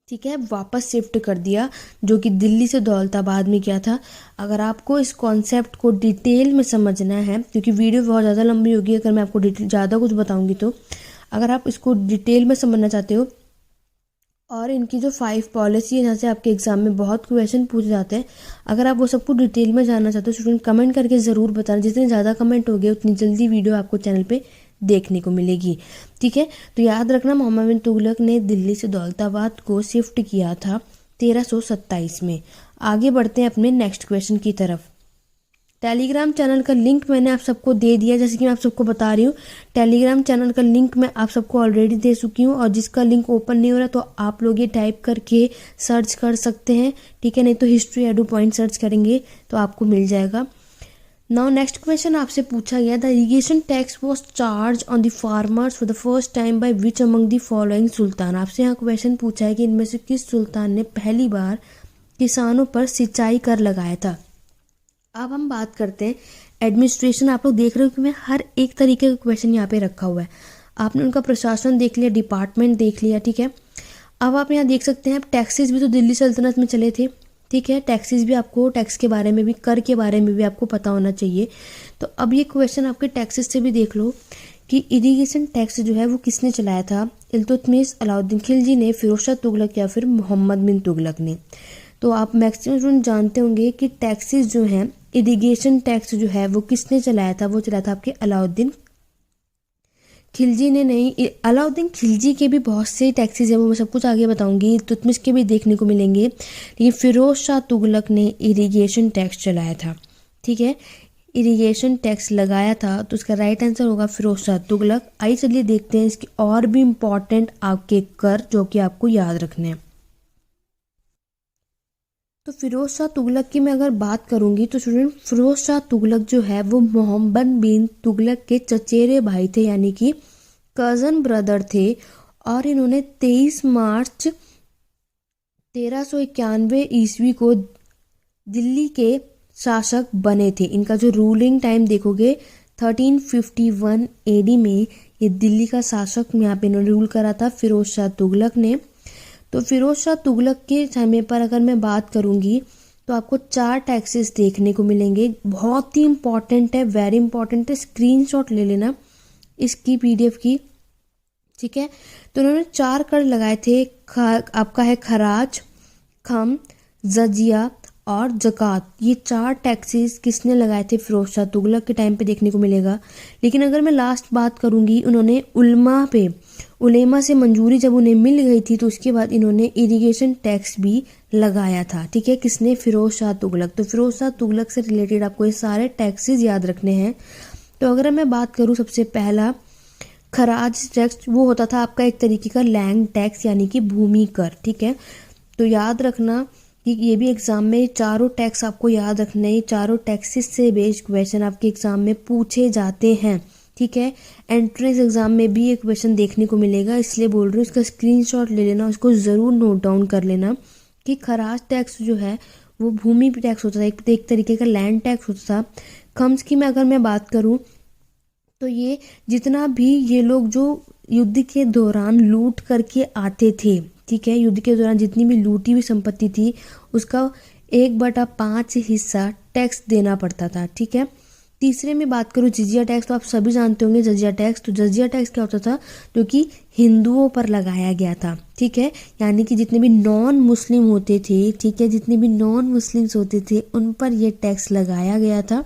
ठीक है, वापस शिफ्ट कर दिया, जो कि दिल्ली से दौलताबाद में किया था। अगर आपको इस कॉन्सेप्ट को डिटेल में समझना है, क्योंकि वीडियो बहुत ज़्यादा लंबी होगी अगर मैं आपको डिटेल ज़्यादा कुछ बताऊंगी, तो अगर आप इसको डिटेल में समझना चाहते हो, और इनकी जो 5 पॉलिसी है जहाँ से आपके एग्जाम में बहुत क्वेश्चन पूछे जाते हैं, अगर आप वो सबको डिटेल में जानना चाहते हो स्टूडेंट, कमेंट करके ज़रूर बताना। जितने ज़्यादा कमेंट हो गए उतनी जल्दी वीडियो आपको चैनल पे देखने को मिलेगी, ठीक है। तो याद रखना, मोहम्मद बिन तुगलक ने दिल्ली से दौलताबाद को शिफ्ट किया था 1327 में। आगे बढ़ते हैं अपने नेक्स्ट क्वेश्चन की तरफ। टेलीग्राम चैनल का लिंक मैंने आप सबको दे दिया, जैसे कि मैं आप सबको बता रही हूँ। टेलीग्राम चैनल का लिंक मैं आप सबको ऑलरेडी दे चुकी हूँ, और जिसका लिंक ओपन नहीं हो रहा तो आप लोग ये टाइप करके सर्च कर सकते हैं, ठीक है, नहीं तो हिस्ट्री एडू पॉइंट सर्च करेंगे तो आपको मिल जाएगा। नाउ नेक्स्ट क्वेश्चन आपसे पूछा गया, the irrigation tax was charge on the farmers for the first time by which among the following sultan. आपसे यहाँ क्वेश्चन पूछा है कि इनमें से किस सुल्तान ने पहली बार किसानों पर सिंचाई कर लगाया था। अब हम बात करते हैं एडमिनिस्ट्रेशन। आप लोग देख रहे हो कि मैं हर एक तरीके का क्वेश्चन यहाँ पे रखा हुआ है। आपने उनका प्रशासन देख लिया, डिपार्टमेंट देख लिया, ठीक है। अब आप यहाँ देख सकते हैं, टैक्सेस भी तो दिल्ली सल्तनत में चले थे, ठीक है। टैक्सेस भी आपको, टैक्स के बारे में भी, कर के बारे में भी आपको पता होना चाहिए। तो अब ये क्वेश्चन आपके टैक्सेस से भी देख लो कि इरिगेशन टैक्स जो है वो किसने चलाया था, इल्तुतमिश, अलाउद्दीन खिलजी ने, फिरोज शाह तुगलक या फिर मोहम्मद बिन तुगलक ने। तो आप मैक्सिमम स्टूडेंट जानते होंगे कि टैक्सेस जो हैं, इरिगेशन टैक्स जो है वो किसने चलाया था, वो चलाया था आपके अलाउद्दीन खिलजी ने। नहीं, अलाउद्दीन खिलजी के भी बहुत से टैक्सेस हैं, वो मैं सब कुछ आगे बताऊंगी, इल्तुतमिश के भी देखने को मिलेंगे, लेकिन फिरोज शाह तुगलक ने इरिगेशन टैक्स चलाया था, ठीक है, इरिगेशन टैक्स लगाया था। तो इसका राइट आंसर होगा फिरोज शाह तुगलक। आइए चलिए देखते हैं इसके और भी इम्पॉर्टेंट आपके कर जो कि आपको याद रखने हैं। तो फिरोज शाह तुगलक की मैं अगर बात करूंगी तो स्टूडेंट, फिरोज शाह तुगलक जो है वो मोहम्मद बिन तुगलक के चचेरे भाई थे, यानी कि कजन ब्रदर थे। और इन्होंने 23 मार्च 1391 ईस्वी को दिल्ली के शासक बने थे। इनका जो रूलिंग टाइम देखोगे 1351 एडी में ये दिल्ली का शासक यहाँ पे इन्होंने रूल करा था, फिरोज शाह तुगलक ने। तो फिरोज शाह तुगलक के समय पर अगर मैं बात करूंगी तो आपको 4 टैक्सेस देखने को मिलेंगे, बहुत ही इंपॉर्टेंट है, वेरी इंपॉर्टेंट है, स्क्रीनशॉट ले लेना इसकी PDF की, ठीक है। तो उन्होंने 4 कर लगाए थे, आपका है खराज, खम, जजिया और जक़ात। ये 4 टैक्सेस किसने लगाए थे, फिरोज शाह तुगलक के टाइम पे देखने को मिलेगा। लेकिन अगर मैं लास्ट बात करूंगी, उन्होंने उलेमा से मंजूरी जब उन्हें मिल गई थी तो उसके बाद इन्होंने इरिगेशन टैक्स भी लगाया था, ठीक है, किसने, फिरोज शाह तुगलक। तो फिरोज शाह तुगलक से रिलेटेड आपको ये सारे टैक्सेस याद रखने हैं। तो अगर मैं बात करूँ, सबसे पहला खराज टैक्स वो होता था आपका एक तरीके का लैंड टैक्स, यानी कि भूमि कर, ठीक है। तो याद रखना कि ये भी एग्जाम में चारों टैक्स आपको याद रखने हैं, चारों टैक्सेस से बेस्ड क्वेश्चन आपके एग्जाम में पूछे जाते हैं, ठीक है। एंट्रेंस एग्जाम में भी एक क्वेश्चन देखने को मिलेगा, इसलिए बोल रही हूँ इसका स्क्रीनशॉट ले लेना, उसको ज़रूर नोट डाउन कर लेना कि खराज टैक्स जो है वो भूमि टैक्स होता था, एक तरीके का लैंड टैक्स होता था। खम्स की मैं अगर मैं बात करूँ तो ये जितना भी ये लोग जो युद्ध के दौरान लूट करके आते थे, ठीक है, युद्ध के दौरान जितनी भी लूटी हुई संपत्ति थी उसका 1/5 हिस्सा टैक्स देना पड़ता था, ठीक है। तीसरे में बात करूँ जजिया टैक्स, तो आप सभी जानते होंगे जजिया टैक्स। तो जजिया टैक्स क्या होता था, जो कि हिंदुओं पर लगाया गया था, ठीक है, यानी कि जितने भी नॉन मुस्लिम होते थे, ठीक है, जितने भी नॉन मुस्लिम्स होते थे उन पर यह टैक्स लगाया गया था।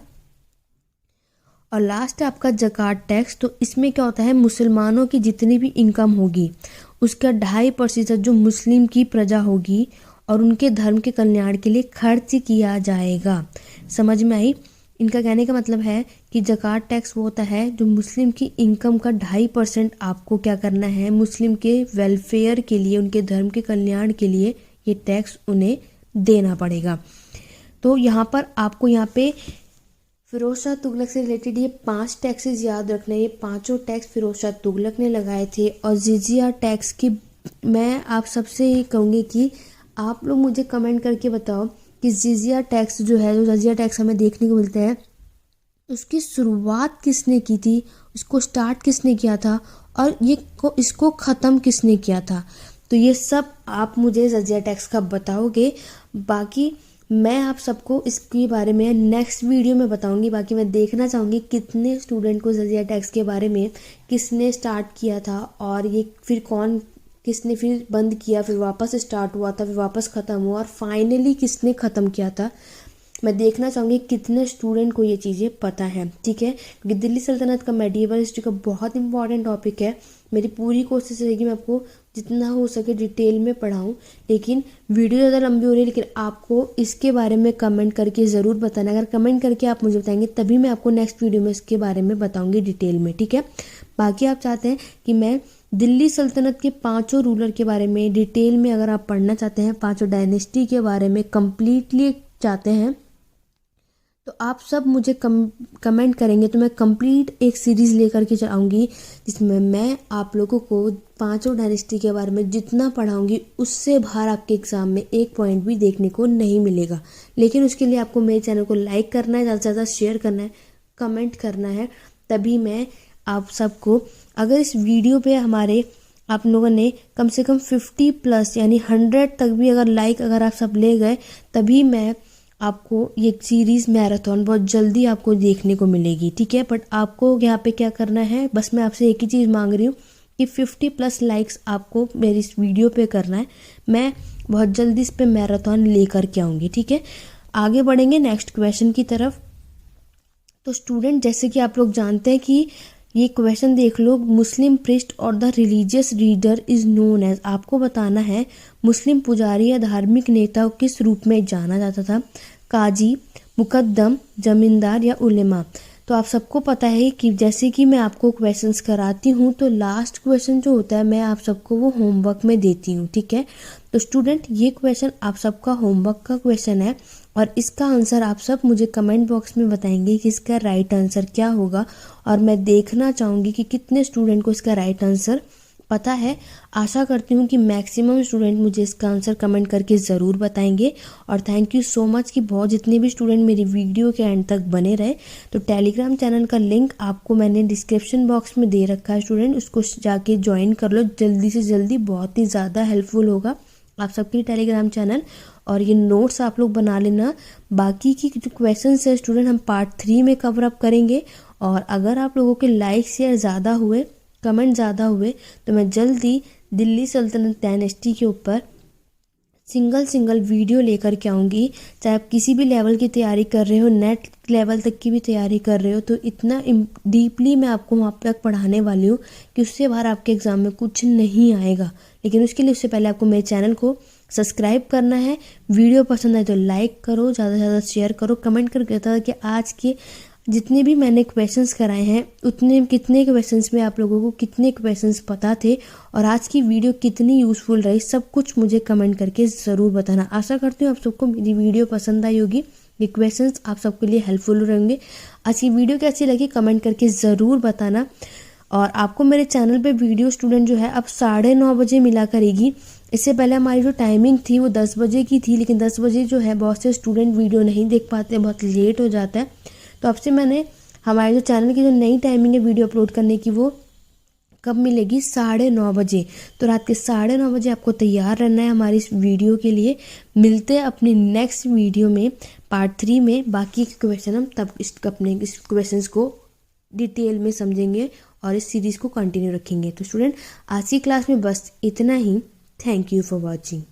और लास्ट है आपका जकात टैक्स। तो इसमें क्या होता है, मुसलमानों की जितनी भी इनकम होगी उसका 2.5% जो मुस्लिम की प्रजा होगी और उनके धर्म के कल्याण के लिए खर्च किया जाएगा। समझ में आई? इनका कहने का मतलब है कि जकात टैक्स वो होता है जो मुस्लिम की इनकम का 2.5% आपको क्या करना है, मुस्लिम के वेलफेयर के लिए, उनके धर्म के कल्याण के लिए ये टैक्स उन्हें देना पड़ेगा। तो यहाँ पर आपको यहाँ पे फिरोज शाह तुगलक से रिलेटेड ये 5 टैक्सेस याद रखना है। ये 5 टैक्स फिरोज शाह तुगलक ने लगाए थे। और जिजिया टैक्स की मैं आप सबसे ये कहूँगी कि आप लोग मुझे कमेंट करके बताओ कि जिजिया टैक्स जो है, जो जजिया टैक्स हमें देखने को मिलता है, उसकी शुरुआत किसने की थी, उसको स्टार्ट किसने किया था, और इसको ख़त्म किसने किया था। तो ये सब आप मुझे जजिया टैक्स का बताओगे। बाकी मैं आप सबको इसके बारे में नेक्स्ट वीडियो में बताऊंगी। बाकी मैं देखना चाहूँगी कितने स्टूडेंट को जजिया टैक्स के बारे में किसने स्टार्ट किया था, और ये फिर किसने फिर बंद किया, फिर वापस स्टार्ट हुआ था, फिर वापस ख़त्म हुआ, और फाइनली किसने ख़त्म किया था। मैं देखना चाहूँगी कितने स्टूडेंट को ये चीज़ें पता है, ठीक है। क्योंकि दिल्ली सल्तनत का मेडिएवल हिस्ट्री का बहुत इंपॉर्टेंट टॉपिक है। मेरी पूरी कोशिश रहेगी मैं आपको जितना हो सके डिटेल में पढ़ाऊँ, लेकिन वीडियो ज़्यादा लंबी हो रही है। लेकिन आपको इसके बारे में कमेंट करके ज़रूर बताना। अगर कमेंट करके आप मुझे बताएंगे तभी मैं आपको नेक्स्ट वीडियो में इसके बारे में बताऊँगी डिटेल में, ठीक है। बाकी आप चाहते हैं कि मैं दिल्ली सल्तनत के 5 रूलर के बारे में डिटेल में अगर आप पढ़ना चाहते हैं, 5 डायनेस्टी के बारे में कंप्लीटली चाहते हैं, तो आप सब मुझे कमेंट करेंगे तो मैं कंप्लीट एक सीरीज़ लेकर के आऊँगी, जिसमें मैं आप लोगों को 5 डायनेस्टी के बारे में जितना पढ़ाऊँगी उससे बाहर आपके एग्ज़ाम में एक पॉइंट भी देखने को नहीं मिलेगा। लेकिन उसके लिए आपको मेरे चैनल को लाइक करना है, ज़्यादा से ज़्यादा शेयर करना है, कमेंट करना है, तभी मैं आप सबको, अगर इस वीडियो पे हमारे आप लोगों ने कम से कम 50+ यानी 100 तक भी अगर लाइक अगर आप सब ले गए, तभी मैं आपको ये सीरीज़ मैराथन बहुत जल्दी आपको देखने को मिलेगी, ठीक है। बट आपको यहाँ पे क्या करना है, बस मैं आपसे एक ही चीज़ मांग रही हूँ कि 50+ लाइक्स आपको मेरी इस वीडियो पे करना है। मैं बहुत जल्दी इस पे मैराथन लेकर के आऊँगी, ठीक है। आगे बढ़ेंगे नेक्स्ट क्वेश्चन की तरफ। तो स्टूडेंट, जैसे कि आप लोग जानते हैं कि ये क्वेश्चन देख लो, मुस्लिम प्रिस्ट और the religious reader is known as. आपको बताना है मुस्लिम पुजारी या धार्मिक नेता किस रूप में जाना जाता था, काजी, मुकद्दम, जमींदार या उलेमा। तो आप सबको पता है कि जैसे कि मैं आपको क्वेश्चंस कराती हूँ तो लास्ट क्वेश्चन जो होता है मैं आप सबको वो होमवर्क में देती हूँ, ठीक है। तो स्टूडेंट, ये क्वेश्चन आप सबका होमवर्क का क्वेश्चन है और इसका आंसर आप सब मुझे कमेंट बॉक्स में बताएंगे कि इसका राइट आंसर क्या होगा, और मैं देखना चाहूँगी कि कितने स्टूडेंट को इसका राइट आंसर पता है। आशा करती हूँ कि मैक्सिमम स्टूडेंट मुझे इसका आंसर कमेंट करके ज़रूर बताएंगे। और थैंक यू सो मच कि बहुत जितने भी स्टूडेंट मेरी वीडियो के एंड तक बने रहे। तो टेलीग्राम चैनल का लिंक आपको मैंने डिस्क्रिप्शन बॉक्स में दे रखा है स्टूडेंट, उसको जाके ज्वाइन कर लो जल्दी से जल्दी, बहुत ही ज़्यादा हेल्पफुल होगा आप सबके लिए टेलीग्राम चैनल। और ये नोट्स आप लोग बना लेना। बाकी की जो क्वेश्चन है स्टूडेंट हम पार्ट 3 में कवर अप करेंगे। और अगर आप लोगों के लाइक शेयर ज़्यादा हुए, कमेंट ज़्यादा हुए, तो मैं जल्दी दिल्ली सल्तनत डायनेस्टी के ऊपर सिंगल वीडियो लेकर के आऊँगी। चाहे आप किसी भी लेवल की तैयारी कर रहे हो, नेट लेवल तक की भी तैयारी कर रहे हो, तो इतना डीपली मैं आपको वहाँ तक पढ़ाने वाली हूँ कि उससे बाहर आपके एग्ज़ाम में कुछ नहीं आएगा। लेकिन उसके लिए उससे पहले आपको मेरे चैनल को सब्सक्राइब करना है। वीडियो पसंद आए तो लाइक करो, ज़्यादा से ज़्यादा शेयर करो, कमेंट करके बताओ कि आज के जितने भी मैंने क्वेश्चंस कराए हैं कितने क्वेश्चंस में आप लोगों को कितने क्वेश्चंस पता थे और आज की वीडियो कितनी यूज़फुल रही, सब कुछ मुझे कमेंट करके ज़रूर बताना। आशा करती हूँ आप सबको मेरी वीडियो पसंद आई होगी, ये क्वेश्चंस आप सबके लिए हेल्पफुल रहेंगे। आज की वीडियो कैसी लगी कमेंट करके ज़रूर बताना। और आपको मेरे चैनल पे वीडियो स्टूडेंट जो है अब 9:30 बजे मिला करेगी। इससे पहले हमारी जो टाइमिंग थी वो 10 बजे की थी, लेकिन 10 बजे जो है बहुत से स्टूडेंट वीडियो नहीं देख पाते, बहुत लेट हो जाता है। तो अब से मैंने हमारे जो चैनल की जो नई टाइमिंग है वीडियो अपलोड करने की, वो कब मिलेगी, 9:30 बजे। तो रात के 9:30 बजे आपको तैयार रहना है हमारी इस वीडियो के लिए। मिलते हैं अपनी नेक्स्ट वीडियो में पार्ट 3 में। बाकी के क्वेश्चन हम तब इस क्वेश्चंस को डिटेल में समझेंगे और इस सीरीज़ को कंटिन्यू रखेंगे। तो स्टूडेंट, आज की क्लास में बस इतना ही। Thank you for watching.